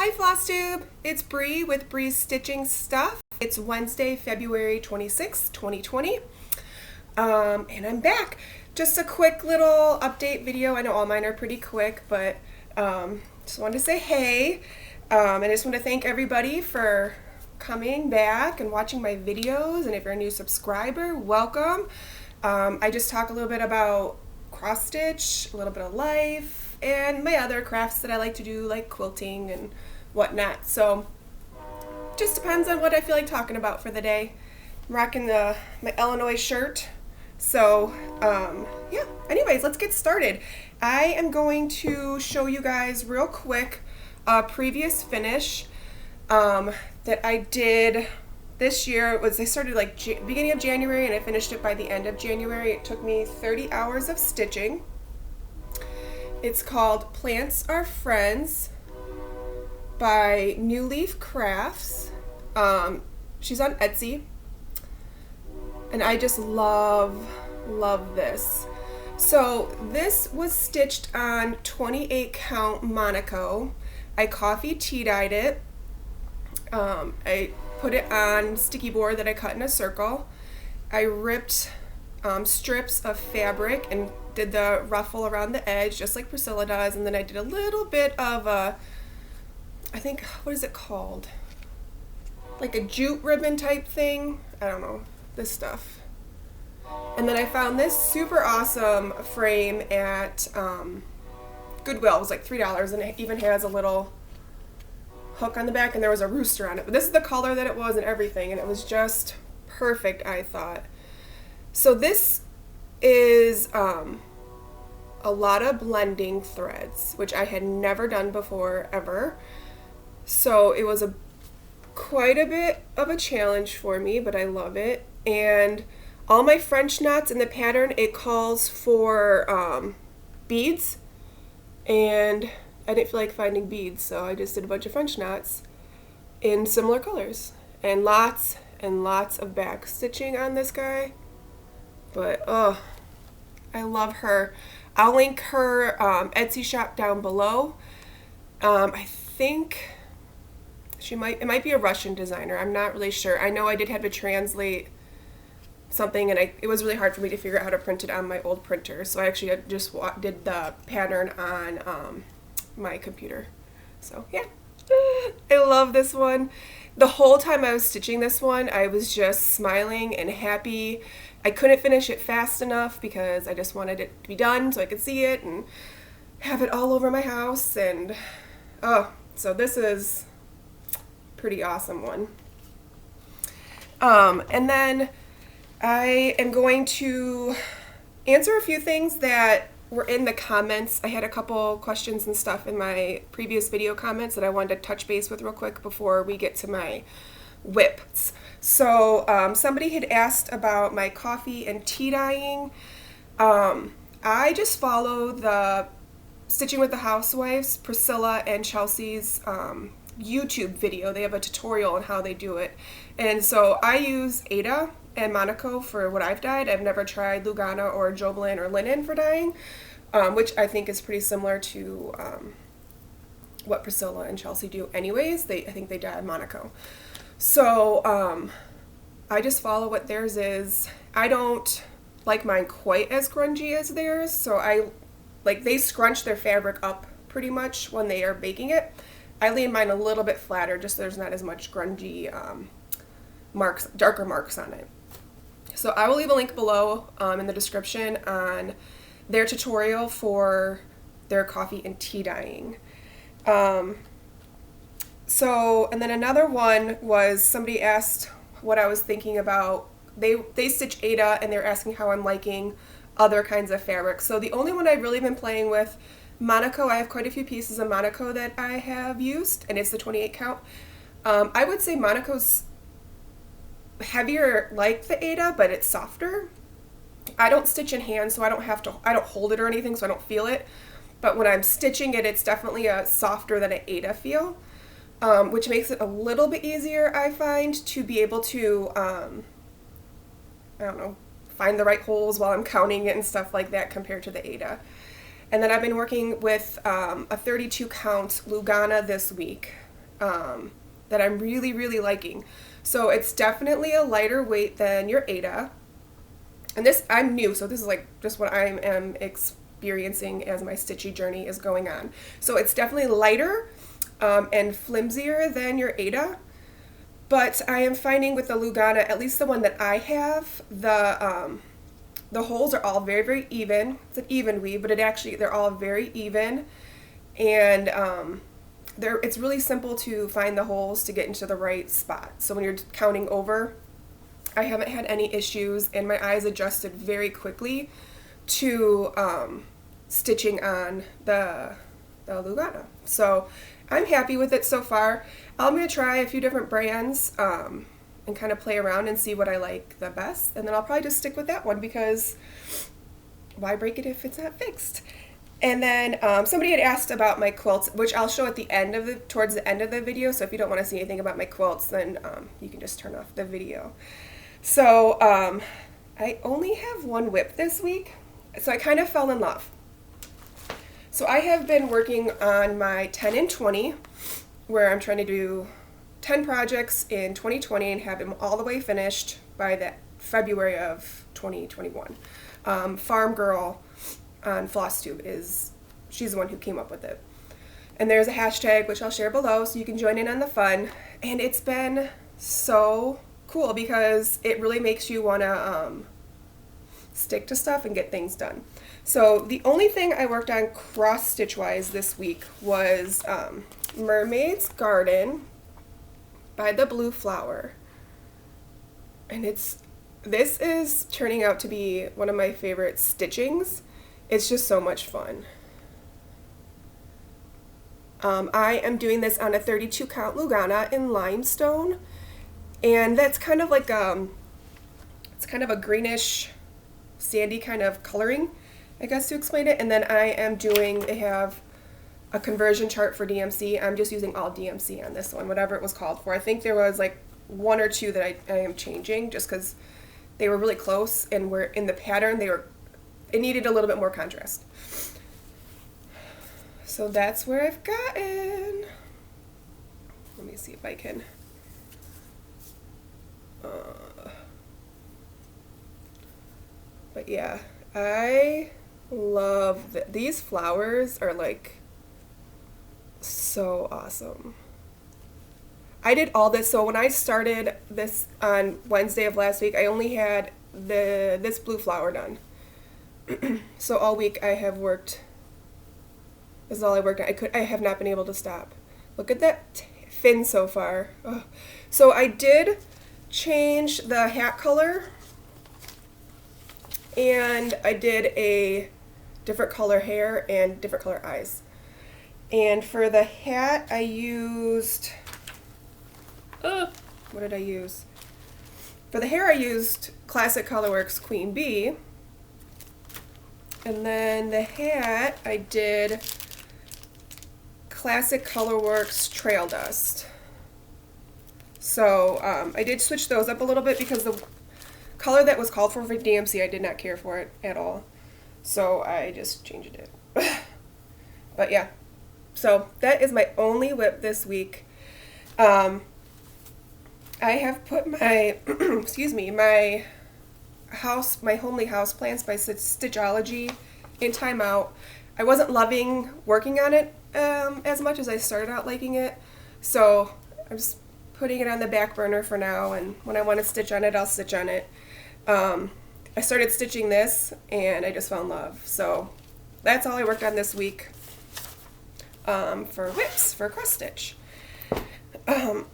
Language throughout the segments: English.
Hi Flosstube, it's Bree with brees.stitching.stuff. It's Wednesday, February 26, 2020, and I'm back. Just a quick little update video. I know all mine are pretty quick, but just wanted to say hey, and I just want to thank everybody for coming back and watching my videos, and if you're a new subscriber, welcome. I just talk a little bit about cross stitch, a little bit of life, and my other crafts that I like to do, like quilting and whatnot. So just depends on what I feel like talking about for the day. I'm rocking my Illinois shirt. So yeah, anyways, let's get started. I am going to show you guys real quick a previous finish that I did this year. I started like beginning of January and I finished it by the end of January. It took me 30 hours of stitching. It's called Plants Are Friends by New Leaf Crafts. She's on Etsy, and I just love this. So this was stitched on 28 count Monaco. I coffee tea-dyed it. I put it on sticky board that I cut in a circle. I ripped strips of fabric and did the ruffle around the edge just like Priscilla does, and then I did a little bit of a, I think, what is it called? Like a jute ribbon type thing. I don't know, this stuff. And then I found this super awesome frame at Goodwill. It was like $3, and it even has a little hook on the back, and there was a rooster on it. But this is the color that it was and everything, and it was just perfect, I thought. So this is a lot of blending threads, which I had never done before, ever. So it was quite a bit of a challenge for me, but I love it. And all my French knots in the pattern, it calls for beads, and I didn't feel like finding beads, so I just did a bunch of French knots in similar colors, and lots of back stitching on this guy. But oh, I love her. I'll link her Etsy shop down below. I think it might be a Russian designer. I'm not really sure. I know I did have to translate something, and it was really hard for me to figure out how to print it on my old printer. So I actually just did the pattern on my computer. So yeah, I love this one. The whole time I was stitching this one, I was just smiling and happy. I couldn't finish it fast enough because I just wanted it to be done so I could see it and have it all over my house. And oh, so this is a pretty awesome one. And then I am going to answer a few things that were in the comments. I had a couple questions and stuff in my previous video comments that I wanted to touch base with real quick before we get to my WIPs. So somebody had asked about my coffee and tea dyeing. I just follow the Stitching with the Housewives, Priscilla and Chelsea's YouTube video. They have a tutorial on how they do it. And so I use Aida and Monaco for what I've dyed. I've never tried Lugana or Joblin or linen for dyeing, which I think is pretty similar to what Priscilla and Chelsea do anyways. I think they dye Monaco. So I just follow what theirs is. I don't like mine quite as grungy as theirs, so they scrunch their fabric up pretty much when they are baking it. I leave mine a little bit flatter just so there's not as much grungy marks, darker marks on it. So I will leave a link below in the description on their tutorial for their coffee and tea dyeing. And then another one was somebody asked what I was thinking about. They stitch Aida, and they're asking how I'm liking other kinds of fabric. So the only one I've really been playing with, Monaco. I have quite a few pieces of Monaco that I have used, and it's the 28 count. I would say Monaco's heavier like the Aida, but it's softer. I don't stitch in hand, so I don't hold it or anything, so I don't feel it. But when I'm stitching it, it's definitely a softer than an Aida feel, which makes it a little bit easier, I find, to be able to, I don't know, find the right holes while I'm counting it and stuff like that compared to the Aida. And then I've been working with a 32 count Lugana this week. that I'm really, really liking. So it's definitely a lighter weight than your Ada. And this, I'm new, so this is like just what I am experiencing as my stitchy journey is going on. So it's definitely lighter and flimsier than your Ada. But I am finding with the Lugana, at least the one that I have, the holes are all very, very even. It's an even weave, but they're all very even. And it's really simple to find the holes to get into the right spot. So when you're counting over, I haven't had any issues, and my eyes adjusted very quickly to stitching on the Lugana. So I'm happy with it so far. I'm going to try a few different brands and kind of play around and see what I like the best. And then I'll probably just stick with that one because why break it if it's not fixed? And then somebody had asked about my quilts, which I'll show at the end of towards the end of the video. So if you don't want to see anything about my quilts, then you can just turn off the video. So I only have one WIP this week, so I kind of fell in love. So I have been working on my 10 and 20, where I'm trying to do 10 projects in 2020 and have them all the way finished by the February of 2021. Farm Girl on Flosstube she's the one who came up with it. And there's a hashtag, which I'll share below, so you can join in on the fun. And it's been so cool because it really makes you want to stick to stuff and get things done. So the only thing I worked on cross-stitch wise this week was Mermaid's Garden by the Blue Flower. And this is turning out to be one of my favorite stitchings. It's just so much fun. I am doing this on a 32 count Lugana in limestone, and that's kind of like it's kind of a greenish sandy kind of coloring, I guess, to explain it. And then I am they have a conversion chart for DMC. I'm just using all DMC on this one, whatever it was called for. I think there was like one or two that I am changing just because they were really close and were in the pattern. It needed a little bit more contrast. So that's where I've gotten. Let me see if I can. But yeah, I love these flowers are like so awesome. I did all this, so when I started this on Wednesday of last week, I only had this blue flower done. So all week I have worked. This is all I worked on. I have not been able to stop. Look at that fin so far. Ugh. So I did change the hat color, and I did a different color hair and different color eyes. And for the hat, I used, what did I use? For the hair, I used Classic Colorworks Queen Bee. And then the hat, I did Classic Colorworks Trail Dust. So I did switch those up a little bit because the color that was called for DMC, I did not care for it at all. So I just changed it. But yeah, so that is my only WIP this week. I have put my, excuse me, my homely house plants by Stitchology in timeout. I wasn't loving working on it as much as I started out liking it, so I'm just putting it on the back burner for now, and when I want to stitch on it, I'll stitch on it. I started stitching this and I just fell in love, so that's all I worked on this week for WIPs, for cross stitch. And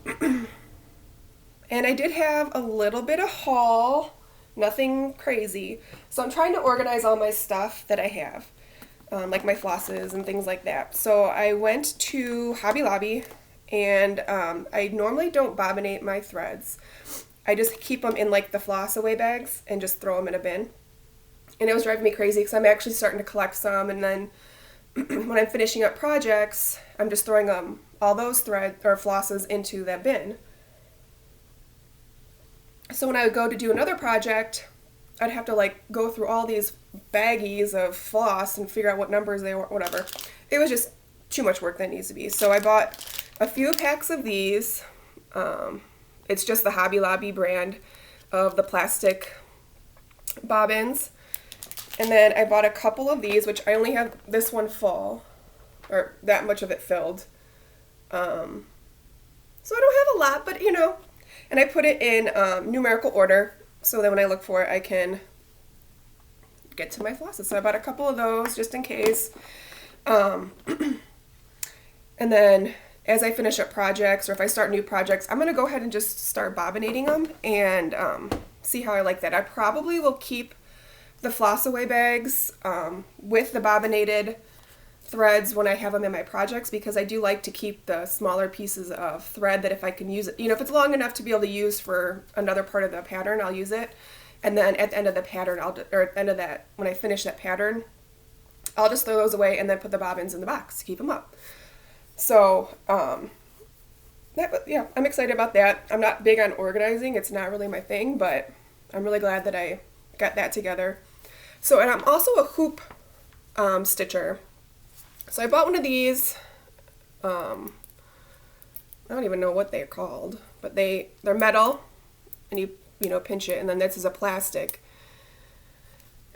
I did have a little bit of haul, nothing crazy. So I'm trying to organize all my stuff that I have, like my flosses and things like that. So I went to Hobby Lobby, and I normally don't bobbinate my threads. I just keep them in like the floss away bags and just throw them in a bin. And it was driving me crazy because I'm actually starting to collect some, and then when I'm finishing up projects, I'm just throwing all those threads or flosses into that bin. So when I would go to do another project, I'd have to like go through all these baggies of floss and figure out what numbers they were, whatever. It was just too much work that needs to be. So I bought a few packs of these. It's just the Hobby Lobby brand of the plastic bobbins. And then I bought a couple of these, which I only have this one full, or that much of it filled. So I don't have a lot, but you know. And I put it in numerical order, so that when I look for it, I can get to my flosses. So I bought a couple of those just in case. And then as I finish up projects, or if I start new projects, I'm going to go ahead and just start bobbinating them and see how I like that. I probably will keep the floss away bags with the bobbinated threads when I have them in my projects, because I do like to keep the smaller pieces of thread that if I can use it, you know, if it's long enough to be able to use for another part of the pattern, I'll use it. And then at the end of the pattern, or at the end of that, when I finish that pattern, I'll just throw those away and then put the bobbins in the box to keep them up. So, yeah, I'm excited about that. I'm not big on organizing. It's not really my thing, but I'm really glad that I got that together. So, and I'm also a hoop stitcher. So I bought one of these. I don't even know what they're called, but they're metal, and you know, pinch it, and then this is a plastic.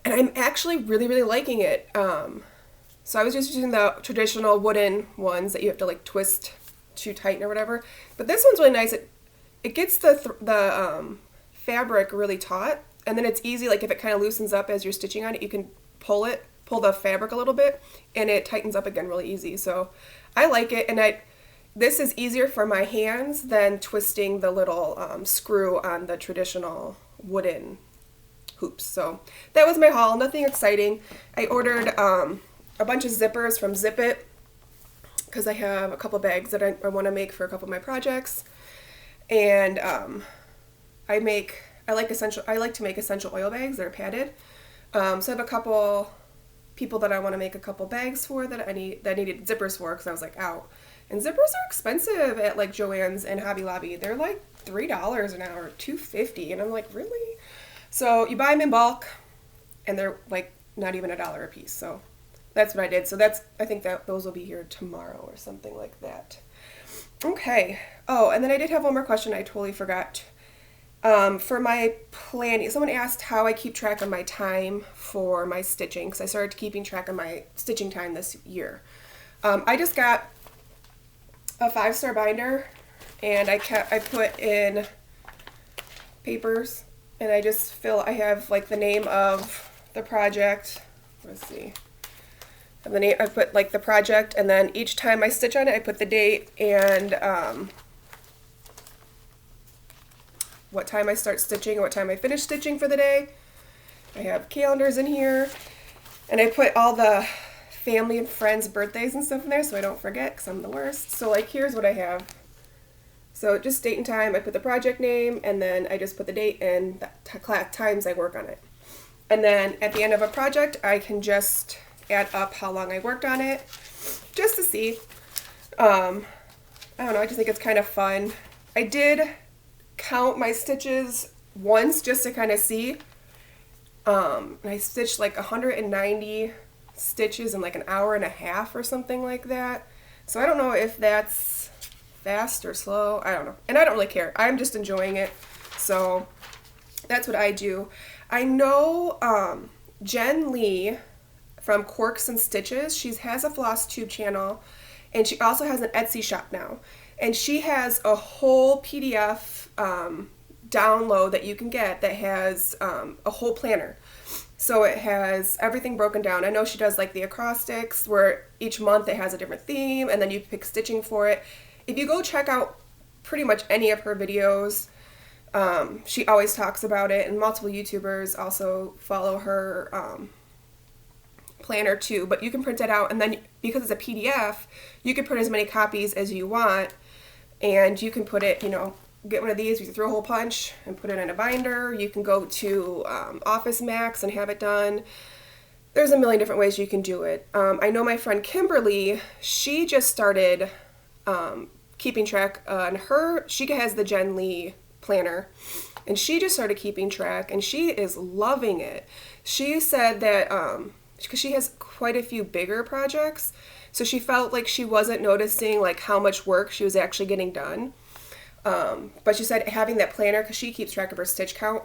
And I'm actually really, really liking it. So I was just using the traditional wooden ones that you have to like twist to tighten or whatever. But this one's really nice. It gets the fabric really taut, and then it's easy. Like if it kind of loosens up as you're stitching on it, you can pull the fabric a little bit, and it tightens up again really easy. So I like it, and this is easier for my hands than twisting the little screw on the traditional wooden hoops. So that was my haul. Nothing exciting. I ordered a bunch of zippers from Zipit because I have a couple bags that I want to make for a couple of my projects, and I like to make essential oil bags that are padded. So I have a couple people that I want to make a couple bags for that I needed zippers for, because I was like out. And zippers are expensive at like Joann's and Hobby Lobby. They're like $3 an hour, $2.50, and I'm like, really? So you buy them in bulk, and they're like not even $1 a piece. So that's what I did. So I think that those will be here tomorrow or something like that. Okay. Oh, and then I did have one more question I totally forgot. For my planning, someone asked how I keep track of my time for my stitching, because I started keeping track of my stitching time this year. I just got a 5-star binder, and I put in papers, and I have like the name of the project. Let's see. I put like the project, and then each time I stitch on it, I put the date and what time I start stitching and what time I finish stitching for the day. I have calendars in here, and I put all the family and friends' birthdays and stuff in there so I don't forget, because I'm the worst. So like here's what I have. So just date and time, I put the project name, and then I just put the date and the times I work on it. And then at the end of a project, I can just add up how long I worked on it, just to see. I don't know, I just think it's kind of fun. I did count my stitches once just to kind of see. And I stitched like 190 stitches in like an hour and a half or something like that. So I don't know if that's fast or slow. I don't know. And I don't really care. I'm just enjoying it. So that's what I do. I know Jen Lee from Quirks and Stitches. She has a Flosstube channel, and she also has an Etsy shop now. And she has a whole PDF download that you can get that has a whole planner. So it has everything broken down. I know she does like the acrostics, where each month it has a different theme, and then you pick stitching for it. If you go check out pretty much any of her videos, she always talks about it, and multiple YouTubers also follow her planner too. But you can print it out, and then because it's a PDF, you can print as many copies as you want, and you can put it, you know, get one of these, you throw a hole punch and put it in a binder. You can go to Office Max and have it done. There's a million different ways you can do it. I know my friend Kimberly, she just started keeping track on she has the Jen Lee planner, and she just started keeping track, and she is loving it. She said that because she has quite a few bigger projects. So she felt like she wasn't noticing like how much work she was actually getting done. But she said having that planner, because she keeps track of her stitch count,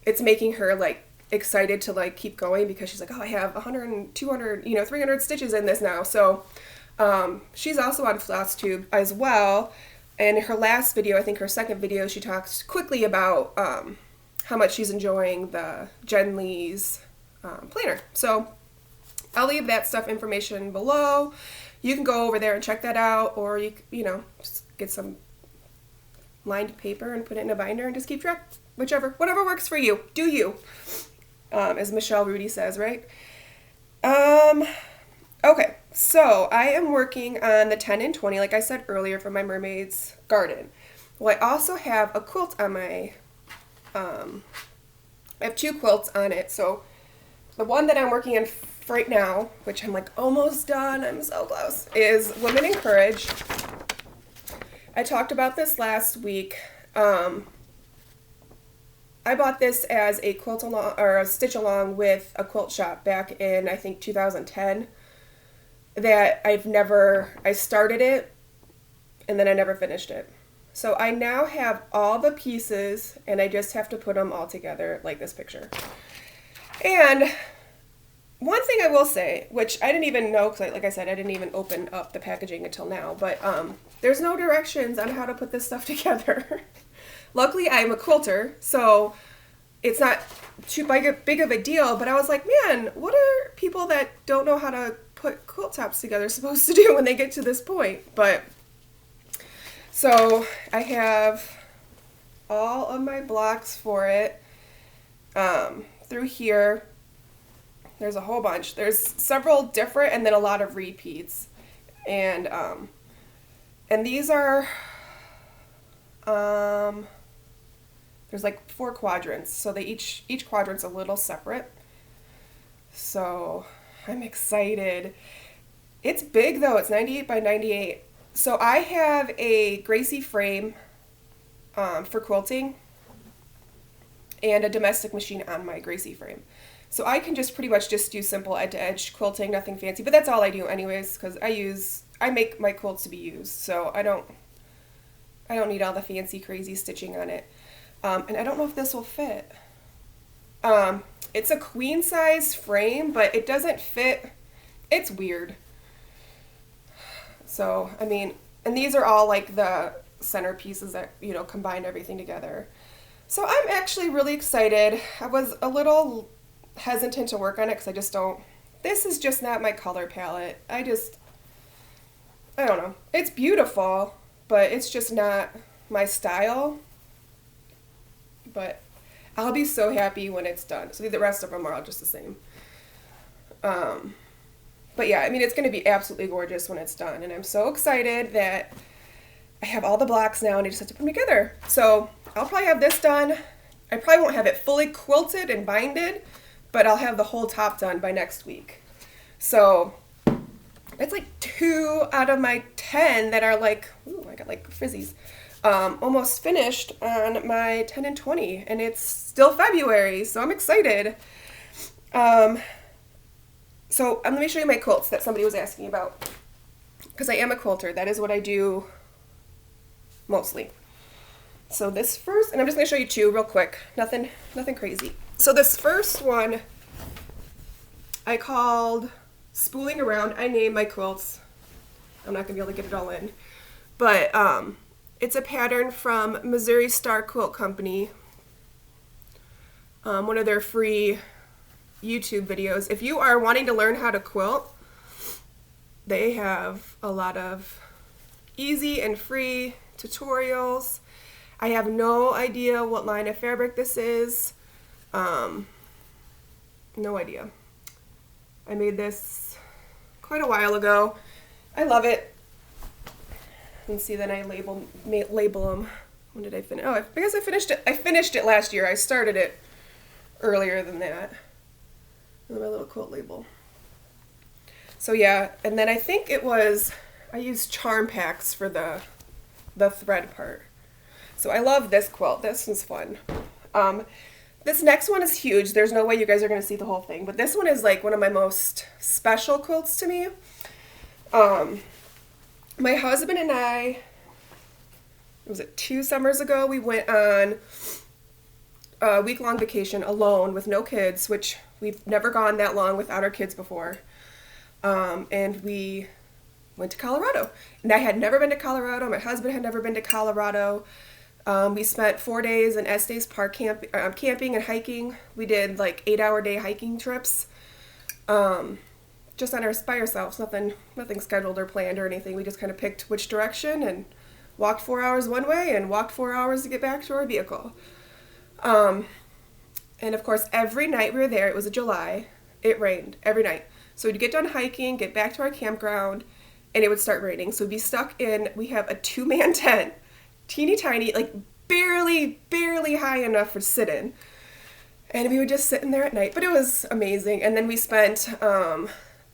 it's making her like excited to like keep going, because she's like, oh, I have 100 and 200, 300 stitches in this now. So she's also on Flosstube as well. And in her last video, I think her second video, she talked quickly about how much she's enjoying the Jen Lee's planner. So I'll leave that stuff information below. You can go over there and check that out, or you just get some lined paper and put it in a binder and just keep track. Whatever works for you. Do you? As Michelle Rudy says, right? Okay, so I am working on the 10 and 20, like I said earlier, for my Mermaid's Garden. Well, I also have a quilt on my, I have 2 quilts on it. So the one that I'm working on right now, which I'm like almost done, I'm so close, is Women in Courage. I talked about this last week. I bought this as a quilt along, or a stitch along with a quilt shop back in, I think, 2010. That I started it and then I never finished it. So I now have all the pieces and I just have to put them all together like this picture. And one thing I will say, which I didn't even know, because like I said, I didn't even open up the packaging until now, but there's no directions on how to put this stuff together. Luckily, I'm a quilter, so it's not too big of a deal, but I was like, man, what are people that don't know how to put quilt tops together supposed to do when they get to this point? But, so I have all of my blocks for it through here. There's a whole bunch. There's several different and then a lot of repeats. And these are, there's like 4 quadrants. So they each quadrant's a little separate. So I'm excited. It's big though. It's 98 by 98. So I have a Gracie frame for quilting and a domestic machine on my Gracie frame. So I can just pretty much just do simple edge-to-edge quilting, nothing fancy, but that's all I do anyways, because I make my quilts to be used, so I don't need all the fancy crazy stitching on it. And I don't know if this will fit. It's a queen size frame, but it doesn't fit. It's weird. So, I mean, and these are all like the center pieces that, combine everything together. So I'm actually really excited. I was a little hesitant to work on it because this is just not my color palette. I don't know. It's beautiful, but it's just not my style. But I'll be so happy when it's done. So the rest of them are all just the same. But yeah, I mean, it's going to be absolutely gorgeous when it's done. And I'm so excited that I have all the blocks now and I just have to put them together. So I'll probably have this done. I probably won't have it fully quilted and binded, but I'll have the whole top done by next week. So it's like 2 out of my 10 that are like, ooh, I got like frizzies, almost finished on my 10 and 20, and it's still February, so I'm excited. So let me show you my quilts that somebody was asking about, because I am a quilter. That is what I do mostly. So this first, and I'm just going to show you 2 real quick, nothing crazy. So this first one I called Spooling Around. I named my quilts. I'm not going to be able to get it all in. But it's a pattern from Missouri Star Quilt Company. One of their free YouTube videos. If you are wanting to learn how to quilt, they have a lot of easy and free tutorials. I have no idea what line of fabric this is. No idea. I made this quite a while ago. I love it. And see, then I label them. When did I finish? Oh, I guess I finished it. I finished it last year. I started it earlier than that. And my little quilt label. So yeah, and then I think I used charm packs for the thread part. So I love this quilt. This one's fun. This next one is huge. There's no way you guys are going to see the whole thing, but this one is like one of my most special quilts to me. My husband and I, was it 2 summers ago, we went on a week-long vacation alone with no kids, which we've never gone that long without our kids before. And we went to Colorado. And I had never been to Colorado. My husband had never been to Colorado. We spent 4 days in Estes Park camping and hiking. We did like 8-hour day hiking trips. Just by ourselves, nothing scheduled or planned or anything. We just kind of picked which direction and walked 4 hours one way and walked 4 hours to get back to our vehicle. And of course, every night we were there, it was July, it rained every night. So we'd get done hiking, get back to our campground, and it would start raining. So we'd be stuck in, we have a 2-man tent, teeny tiny, like barely high enough for sit in. And we would just sit in there at night, but it was amazing. And then we spent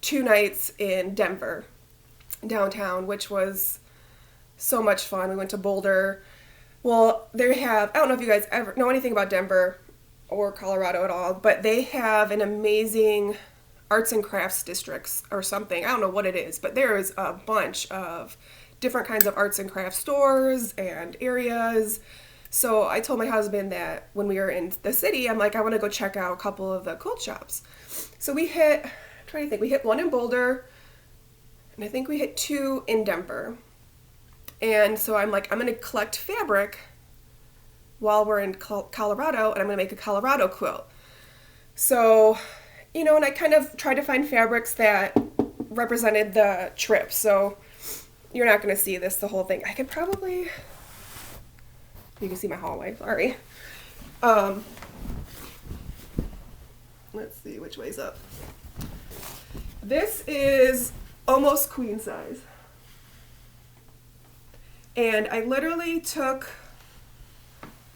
2 nights in Denver, downtown, which was so much fun. We went to Boulder. Well, I don't know if you guys ever know anything about Denver or Colorado at all, but they have an amazing arts and crafts districts or something. I don't know what it is, but there is a bunch of different kinds of arts and crafts stores and areas. So I told my husband that when we were in the city, I'm like, I want to go check out a couple of the quilt shops. So we hit 1 in Boulder, and I think we hit 2 in Denver. And so I'm like, I'm going to collect fabric while we're in Colorado, and I'm going to make a Colorado quilt. So, and I kind of tried to find fabrics that represented the trip. So you're not going to see the whole thing. I could probably, you can see my hallway, sorry. Let's see which way's up. This is almost queen size. And I literally took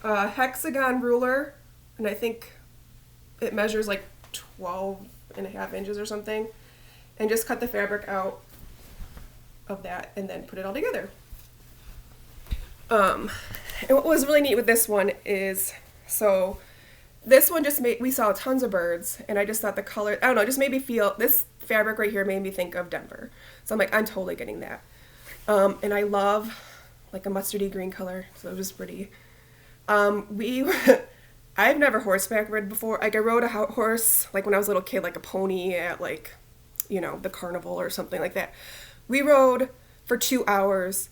a hexagon ruler, and I think it measures like 12.5 inches or something, and just cut the fabric out of that and then put it all together. And what was really neat with this one is, so this one we saw tons of birds, and I just thought the color, I don't know, it just made me feel, this fabric right here made me think of Denver. So I'm like, I'm totally getting that. And I love like a mustardy green color, so it was pretty. I've never horseback ridden before. Like I rode a horse like when I was a little kid, like a pony at like, the carnival or something like that. We rode for 2 hours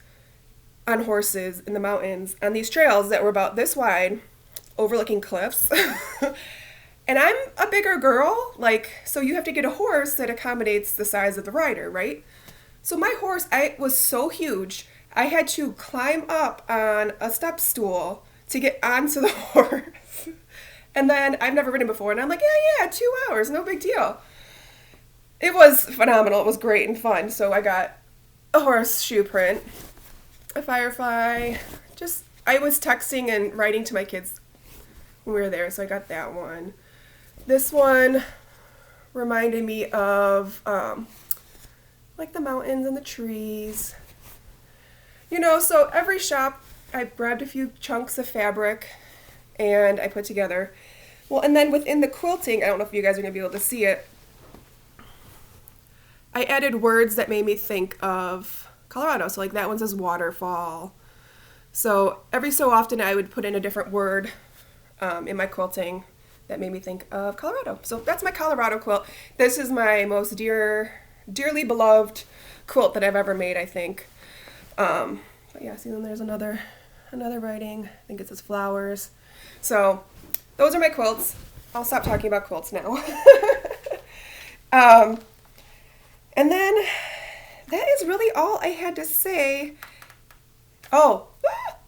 on horses in the mountains on these trails that were about this wide, overlooking cliffs. And I'm a bigger girl, so you have to get a horse that accommodates the size of the rider, right? So my horse, was so huge, I had to climb up on a step stool to get onto the horse. And then I've never ridden before, and I'm like, yeah, 2 hours, no big deal. It was phenomenal. It was great and fun. So I got a horseshoe print, a firefly. I was texting and writing to my kids when we were there, so I got that one. This one reminded me of like the mountains and the trees. So every shop I grabbed a few chunks of fabric and I put together. Well, and then within the quilting, I don't know if you guys are going to be able to see it, I added words that made me think of Colorado. So like that one says waterfall. So every so often I would put in a different word in my quilting that made me think of Colorado. So that's my Colorado quilt. This is my most dearly beloved quilt that I've ever made, I think. But yeah, see, then there's another writing. I think it says flowers. So those are my quilts. I'll stop talking about quilts now. And then that is really all I had to say. Oh,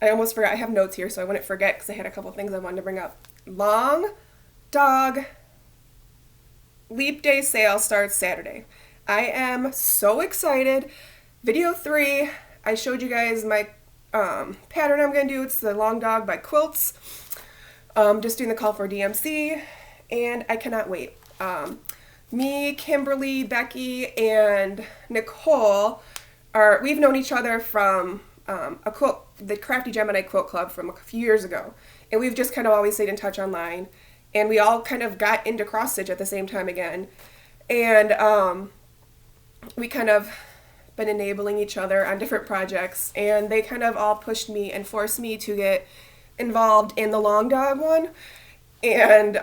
I almost forgot. I have notes here, so I wouldn't forget because I had a couple things I wanted to bring up. Long Dog Leap Day sale starts Saturday. I am so excited. Video 3, I showed you guys my pattern I'm going to do. It's the Long Dog by Quilts. Just doing the call for DMC, and I cannot wait. Me, Kimberly, Becky, and Nicole we've known each other from the Crafty Gemini Quilt Club from a few years ago, and we've just kind of always stayed in touch online. and we all kind of got into cross stitch at the same time again. And we kind of been enabling each other on different projects, and they kind of all pushed me and forced me to get involved in the long dog one. And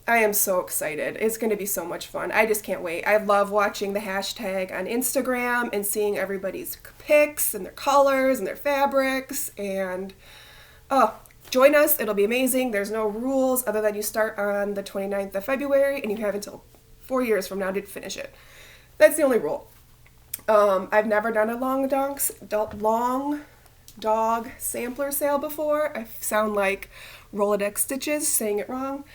I am so excited. It's going to be so much fun. I just can't wait. I love watching the hashtag on Instagram and seeing everybody's pics and their colors and their fabrics. And join us. It'll be amazing. There's no rules other than you start on the 29th of February and you have until 4 years from now to finish it. That's the only rule. I've never done a long dog sampler sale before. I sound like Roladex Stitches, saying it wrong.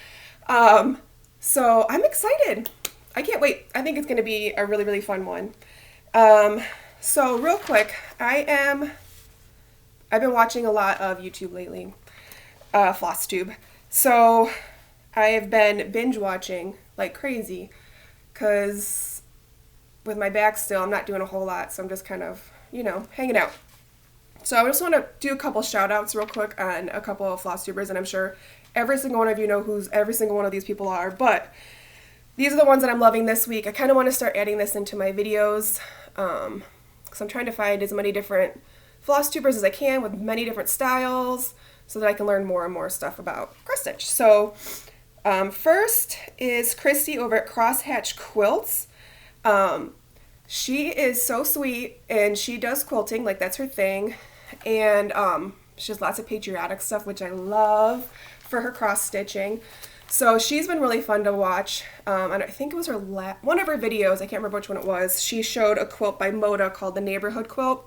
So I'm excited. I can't wait. I think it's going to be a really, really fun one. So real quick, I've been watching a lot of YouTube lately, Flosstube. So I have been binge watching like crazy because with my back still, I'm not doing a whole lot. So I'm just kind of, hanging out. So I just want to do a couple shout outs real quick on a couple of Flosstubers, and I'm sure every single one of you know who's every single one of these people are, but these are the ones that I'm loving this week. I kind of want to start adding this into my videos because I'm trying to find as many different Flosstubers as I can with many different styles so that I can learn more and more stuff about cross stitch. So first is Christy over at Crosshatch Quilts. She is so sweet, and she does quilting, like that's her thing, and she has lots of patriotic stuff, which I love for her cross stitching. So she's been really fun to watch. And I think it was her one of her videos, I can't remember which one it was, she showed a quilt by Moda called the Neighborhood Quilt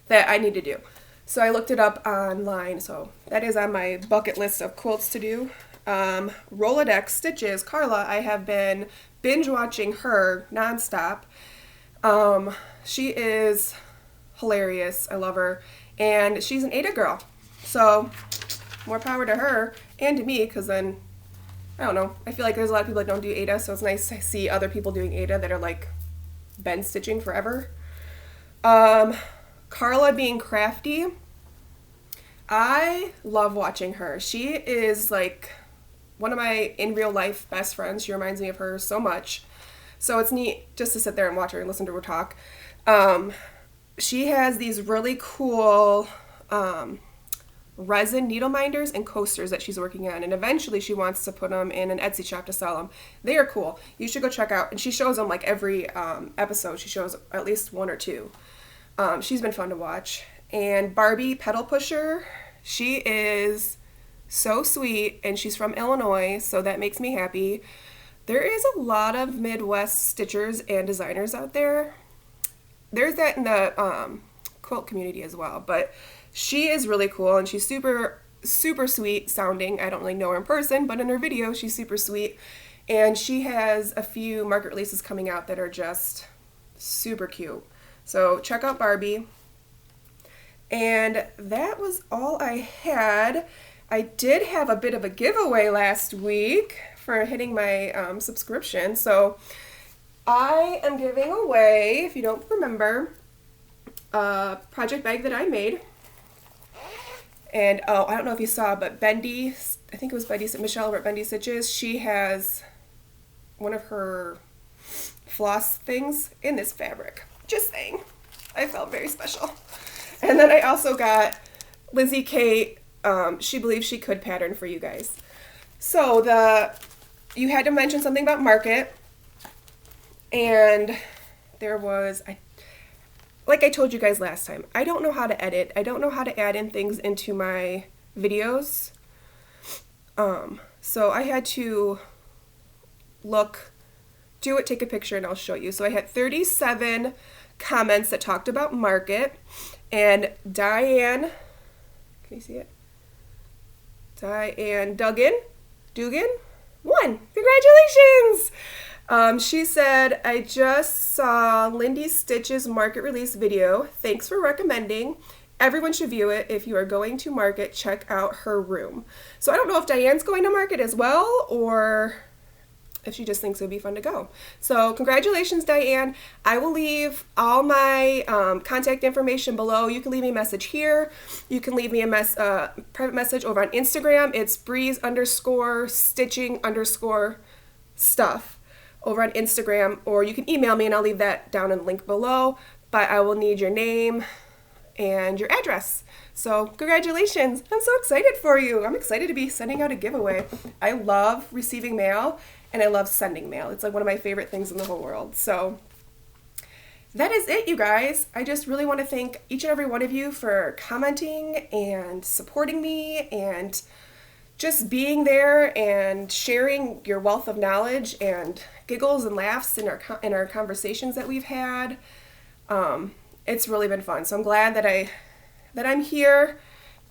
that I need to do. So I looked it up online, so that is on my bucket list of quilts to do. Roladex Stitches, Karla, I have been binge watching her nonstop. She is hilarious. I love her. And she's an Ada girl. So more power to her and to me, because then, I don't know, I feel like there's a lot of people that don't do Ada, so it's nice to see other people doing Ada that are like been stitching forever. Karla being Crafty, I love watching her. She is like one of my in real life best friends. She reminds me of her so much. So it's neat just to sit there and watch her and listen to her talk. She has these really cool resin needle minders and coasters that she's working on, and eventually she wants to put them in an Etsy shop to sell them. They are cool. You should go check out, and she shows them like every episode. She shows at least one or two. She's been fun to watch. And Barbie-Petal Pusher, she is so sweet, and she's from Illinois, so that makes me happy. There is a lot of Midwest stitchers and designers out there. There's that in the quilt community as well, but she is really cool, and she's super, super sweet sounding. I don't really know her in person, but in her video, she's super sweet, and she has a few market releases coming out that are just super cute. So check out Barbie. And that was all I had. I did have a bit of a giveaway last week for hitting my subscription. So I am giving away, if you don't remember, a project bag that I made. And I don't know if you saw, but Bendy, I think it was Michelle over at Bendy Stitches, she has one of her floss things in this fabric. Just saying. I felt very special. And then I also got Lizzie Kate, She Believes She Could pattern for you guys. So you had to mention something about market, and there was, like I told you guys last time, I don't know how to edit. I don't know how to add in things into my videos. So I had to take a picture, and I'll show you. So I had 37 comments that talked about market, and Diane, can you see it? DianneDuggan won. Congratulations! She said, I just saw Lindy Stitch's market release video. Thanks for recommending. Everyone should view it. If you are going to market, check out her room. So I don't know if Diane's going to market as well, or if she just thinks it would be fun to go. So congratulations, Diane. I will leave all my contact information below. You can leave me a message here. You can leave me a private message over on Instagram. It's brees_stitching_stuff over on Instagram, or you can email me and I'll leave that down in the link below. But I will need your name and your address. So congratulations. I'm so excited for you. I'm excited to be sending out a giveaway. I love receiving mail and I love sending mail. It's like one of my favorite things in the whole world. So that is it, you guys. I just really want to thank each and every one of you for commenting and supporting me and just being there and sharing your wealth of knowledge and giggles and laughs in our conversations that we've had. It's really been fun. So I'm glad that I'm here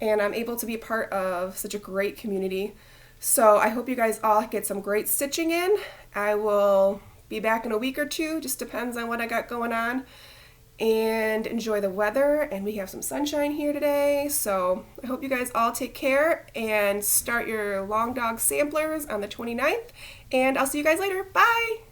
and I'm able to be part of such a great community. So I hope you guys all get some great stitching in. I will be back in a week or two, just depends on what I got going on. And enjoy the weather, and we have some sunshine here today. So I hope you guys all take care and start your long dog samplers on the 29th. And I'll see you guys later. Bye!